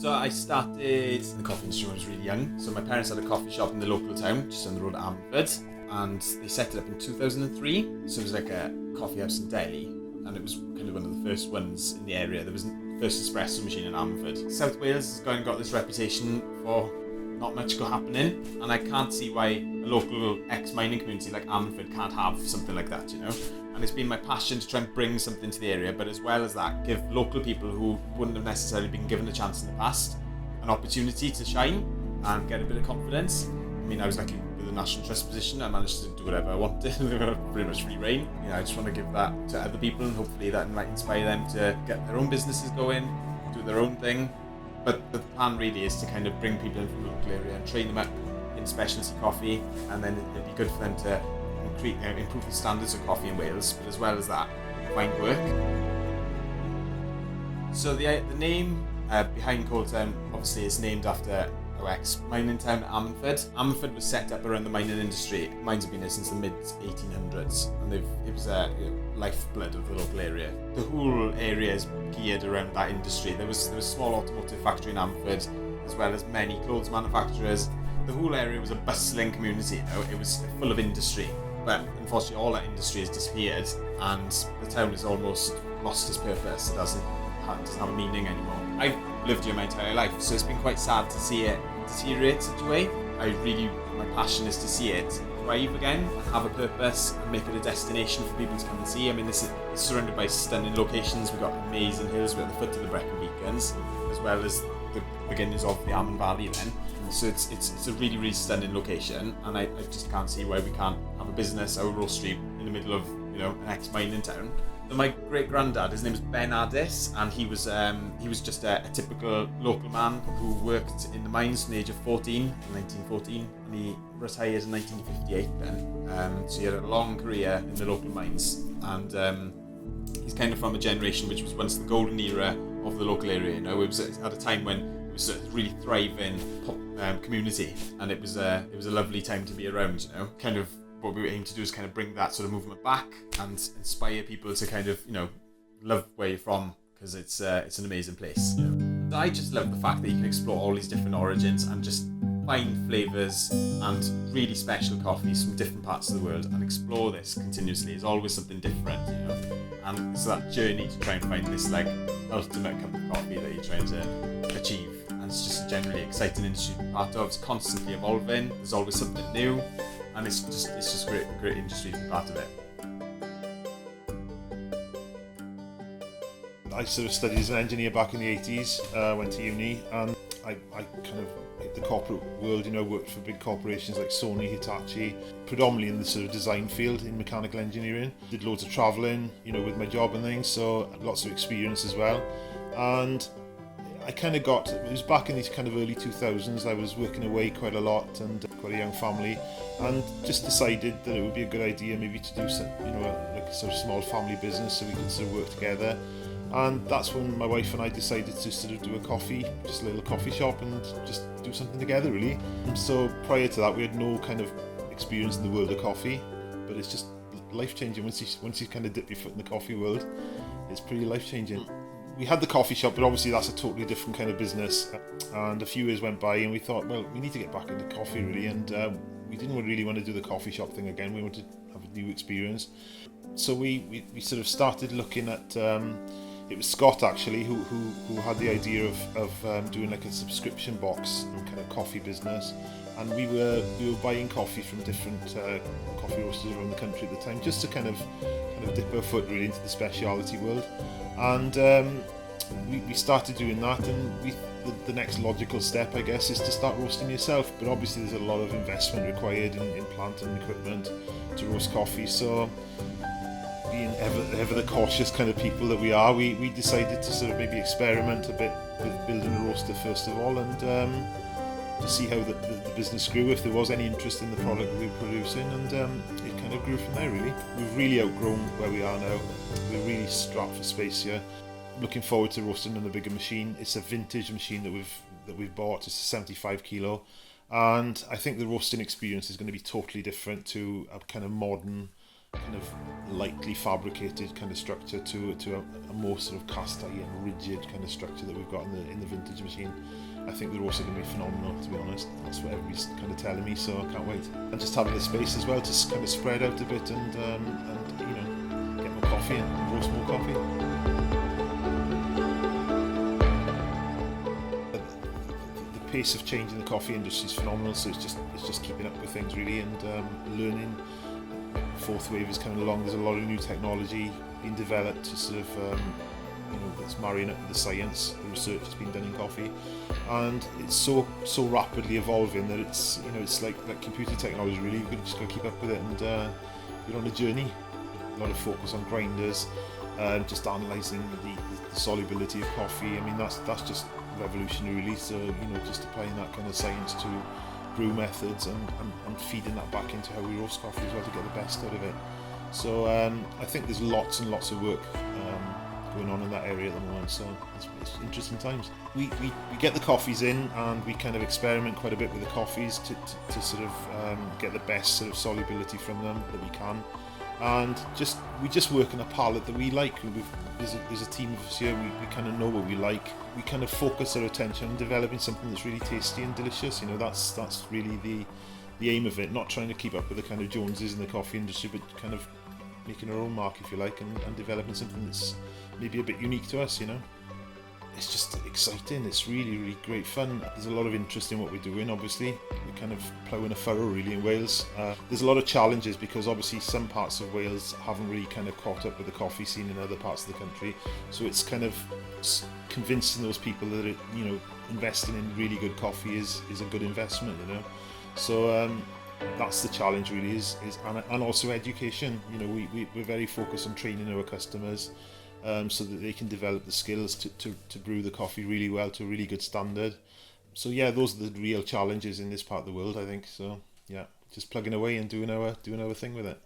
So I started the coffee industry when I was really young. So my parents had a coffee shop in the local town, just on the road at Ammanford, and they set it up in 2003. So it was like a coffee house in Delhi, and it was kind of one of the first ones in the area. There was the first espresso machine in Ammanford. South Wales has got this reputation for not much happening, and I can't see why a local ex-mining community like Ammanford can't have something like that, you know? And it's been my passion to try and bring something to the area, but as well as that, give local people who wouldn't have necessarily been given a chance in the past an opportunity to shine and get a bit of confidence. I mean, I was lucky with the National Trust position. I managed to do whatever I wanted, pretty much free reign. You know, I just want to give that to other people, and hopefully that might inspire them to get their own businesses going, do their own thing. But the plan really is to kind of bring people in from the local area and train them up in specialty coffee, and then it'd be good for them to improve the standards of coffee in Wales, but as well as that, find work. So the name behind Coaltown obviously is named after our ex-mining town, Ammanford. Ammanford was set up around the mining industry. Mines have been there since the mid-1800s, and it was a lifeblood of the local area. The whole area is geared around that industry. There was a small automotive factory in Ammanford, as well as many clothes manufacturers. The whole area was a bustling community, you know. It was full of industry. But unfortunately all that industry has disappeared, and the town has almost lost its purpose. It doesn't have a meaning anymore. I've lived here my entire life, so it's been quite sad to see it deteriorate such a way. My passion is to see it thrive again, have a purpose, and make it a destination for people to come and see. I mean, it's surrounded by stunning locations. We've got amazing hills. We're at the foot of the Brecon Beacons, as well as the beginnings of the Amman Valley then. So it's a really, really stunning location, and I just can't see why we can't have a business, our roastery, in the middle of, you know, an ex-mining town. So my great-granddad, his name is Ben Addis, and he was just a typical local man who worked in the mines from the age of 14, in 1914, and he retired in 1958 then. So he had a long career in the local mines, and he's kind of from a generation which was once the golden era of the local area, you know. It was at a time when it was a really thriving community, and it was a lovely time to be around, you know. Kind of what we aim to do is kind of bring that sort of movement back and inspire people to kind of, you know, love where you're from, because it's an amazing place, you know. So I just love the fact that you can explore all these different origins and just find flavours and really special coffees from different parts of the world, and explore this continuously. It's always something different, you know. And it's that journey to try and find this like ultimate cup of coffee that you're trying to achieve. And it's just a generally exciting industry to be part of. It's constantly evolving. There's always something new, and it's just great industry to be part of it. I sort of studied as an engineer back in the 80s, went to uni, and I kind of hit the corporate world, you know, worked for big corporations like Sony, Hitachi, predominantly in the sort of design field in mechanical engineering. Did loads of travelling, you know, with my job and things, so lots of experience as well. And I kind of it was back in these kind of early 2000s, I was working away quite a lot and quite a young family, and just decided that it would be a good idea maybe to do some, you know, like a sort of small family business so we could sort of work together. And that's when my wife and I decided to sort of do just a little coffee shop, and just do something together really. And so prior to that we had no kind of experience in the world of coffee, but it's just life-changing once you kind of dip your foot in the coffee world. It's pretty life-changing. We had the coffee shop, but obviously that's a totally different kind of business, and a few years went by and we thought, well, we need to get back into coffee really, and we didn't really want to do the coffee shop thing again. We wanted to have a new experience, so we sort of started looking at it was Scott actually who had the idea of doing like a subscription box kind of coffee business, and we were buying coffee from different coffee roasters around the country at the time, just to kind of dip our foot really into the specialty world. And we started doing that, and the next logical step, I guess, is to start roasting yourself. But obviously there's a lot of investment required in plant and equipment to roast coffee, so being ever the cautious kind of people that we are, we decided to sort of maybe experiment a bit with building a roaster first of all, and to see how the business grew, if there was any interest in the product we were producing, and it kind of grew from there really. We've really outgrown where we are now. We're really strapped for space here. Looking forward to roasting on a bigger machine. It's a vintage machine that we've bought. It's a 75 kilo, and I think the roasting experience is going to be totally different to a kind of modern kind of lightly fabricated kind of structure to a more sort of cast iron rigid kind of structure that we've got in the vintage machine. I think they're also going to be phenomenal, to be honest. That's what everybody's kind of telling me, so I can't wait. And just having the space as well to kind of spread out a bit and get more coffee and roast more coffee. The pace of change in the coffee industry is phenomenal, so it's just keeping up with things really and learning. Fourth wave is coming along. There's a lot of new technology being developed to sort of that's marrying up with the science, the research that's been done in coffee, and it's so rapidly evolving that it's like computer technology really. You've just got to keep up with it, and you're on a journey. A lot of focus on grinders, just analysing the solubility of coffee. I mean that's just revolutionary really. So just applying that kind of science to brew methods and feeding that back into how we roast coffee as well to get the best out of it. So I think there's lots and lots of work going on in that area at the moment, so it's interesting times. We get the coffees in and we kind of experiment quite a bit with the coffees to sort of get the best sort of solubility from them that we can, and we just work on a palette that we like. There's a team of us here, we kind of know what we like. We kind of focus our attention on developing something that's really tasty and delicious. That's really the aim of it, not trying to keep up with the kind of Joneses in the coffee industry, but kind of making our own mark, if you like, and developing something that's maybe a bit unique to us. It's just exciting. It's really, really great fun. There's a lot of interest in what we're doing. Obviously, we're kind of ploughing a furrow really in Wales. There's a lot of challenges because obviously some parts of Wales haven't really kind of caught up with the coffee scene in other parts of the country. So it's kind of convincing those people that investing in really good coffee is a good investment. So that's the challenge really, and also education. We're very focused on training our customers so that they can develop the skills to brew the coffee really well to a really good standard. So yeah, those are the real challenges in this part of the world, I think. So yeah, just plugging away and doing our thing with it.